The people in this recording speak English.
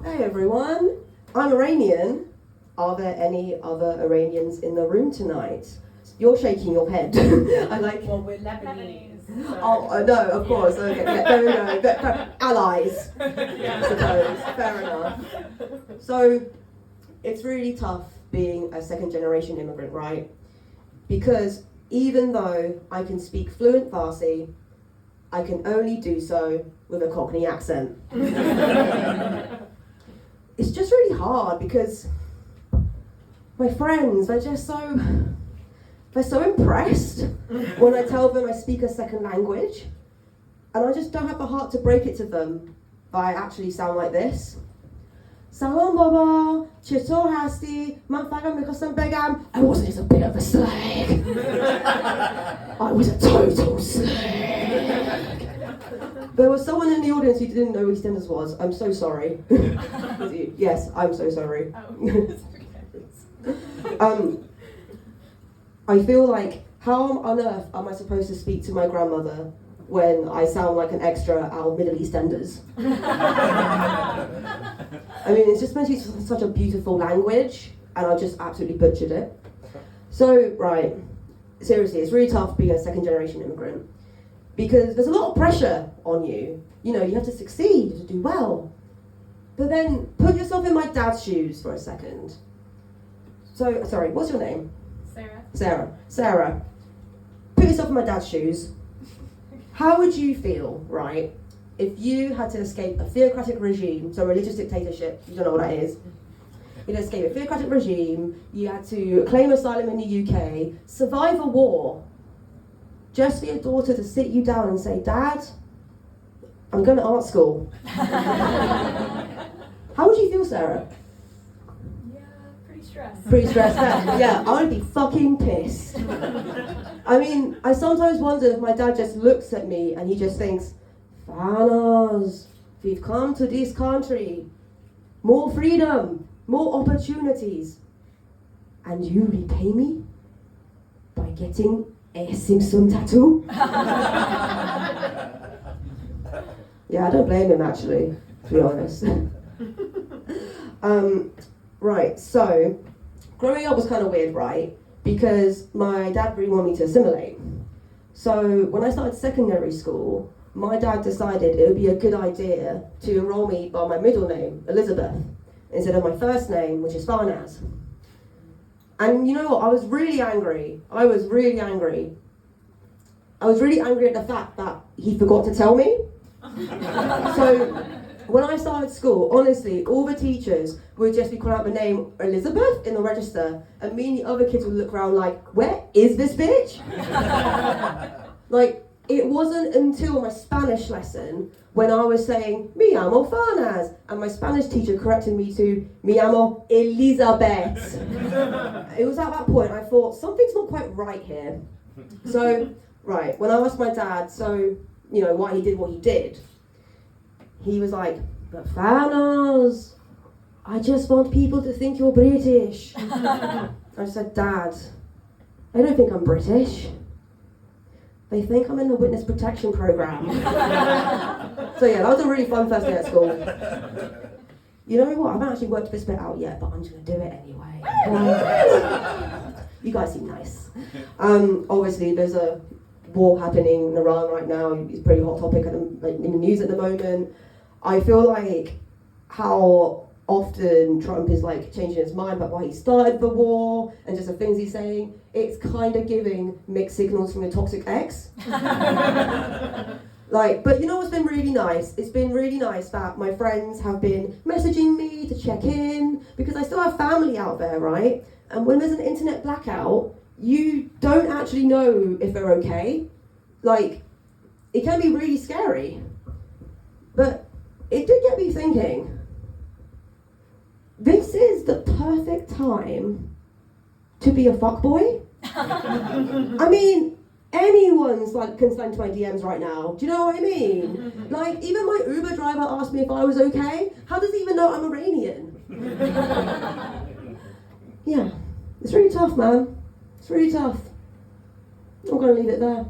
Hey everyone, I'm Iranian. Are there any other Iranians in the room tonight? You're shaking your head. I like. Well, we're Lebanese. So. Oh no, of course. Okay, yeah, there we go. Allies, I suppose. Fair enough. So, it's really tough being a second-generation immigrant, right? Because even though I can speak fluent Farsi, I can only do so with a Cockney accent. It's just really hard because my friends, they're so impressed when I tell them I speak a second language, and I just don't have the heart to break it to them, but I actually sound like this. Salam baba, چطور هستی؟ من فقط میخواستم بگم I wasn't just a bit of a slag. I was a total slag. There was someone in the audience who didn't know who EastEnders was. I'm so sorry. Yes, I'm so sorry. I feel like, how on earth am I supposed to speak to my grandmother when I sound like an extra out of Middle EastEnders? I mean, it's just meant to be such a beautiful language, and I just absolutely butchered it. So, right, seriously, it's really tough being a second-generation immigrant, because there's a lot of pressure on you. You know, you have to succeed, to do well. But then, put yourself in my dad's shoes for a second. So, sorry, what's your name? Sarah, put yourself in my dad's shoes. How would you feel, right, if you had to escape a theocratic regime, so religious dictatorship, you don't know what that is. You'd escape a theocratic regime, you had to claim asylum in the UK, survive a war, just for your daughter to sit you down and say, Dad, I'm going to art school. How would you feel, Sarah? Pretty stressed out. Yeah, I would be fucking pissed. I mean, I sometimes wonder if my dad just looks at me and he just thinks, Fanas, we've come to this country. More freedom, more opportunities. And you repay me by getting a Simpson tattoo? Yeah, I don't blame him actually, to be honest. Right, so growing up was kind of weird, right? Because my dad really wanted me to assimilate. So when I started secondary school, my dad decided it would be a good idea to enroll me by my middle name, Elizabeth, instead of my first name, which is Farnaz. And you know what? I was really angry at the fact that he forgot to tell me. So when I started school, honestly, all the teachers would just be calling out the name Elizabeth in the register, and me and the other kids would look around like, where is this bitch? Like, it wasn't until my Spanish lesson when I was saying, mi amo Farnaz, and my Spanish teacher corrected me to, mi amo Elizabeth. It was at that point I thought, something's not quite right here. So, right, when I asked my dad, why he did what he did, he was like, but Farnaz, I just want people to think you're British. I said, Dad, I don't think I'm British. They think I'm in the witness protection program. So yeah, that was a really fun first day at school. You know what, I haven't actually worked this bit out yet, but I'm just going to do it anyway. You guys seem nice. Obviously, there's a war happening in Iran right now. It's a pretty hot topic in the news at the moment. I feel like how often Trump is like changing his mind about why he started the war and just the things he's saying, it's kind of giving mixed signals from your toxic ex. But you know what's been really nice? It's been really nice that my friends have been messaging me to check in, because I still have family out there, right? And when there's an internet blackout, you don't actually know if they're okay. It can be really scary. But it did get me thinking, this is the perfect time to be a fuckboy. I mean, anyone's can slide into my DMs right now. Do you know what I mean? Even my Uber driver asked me if I was okay. How does he even know I'm Iranian? Yeah, it's really tough, man. It's really tough. I'm gonna leave it there.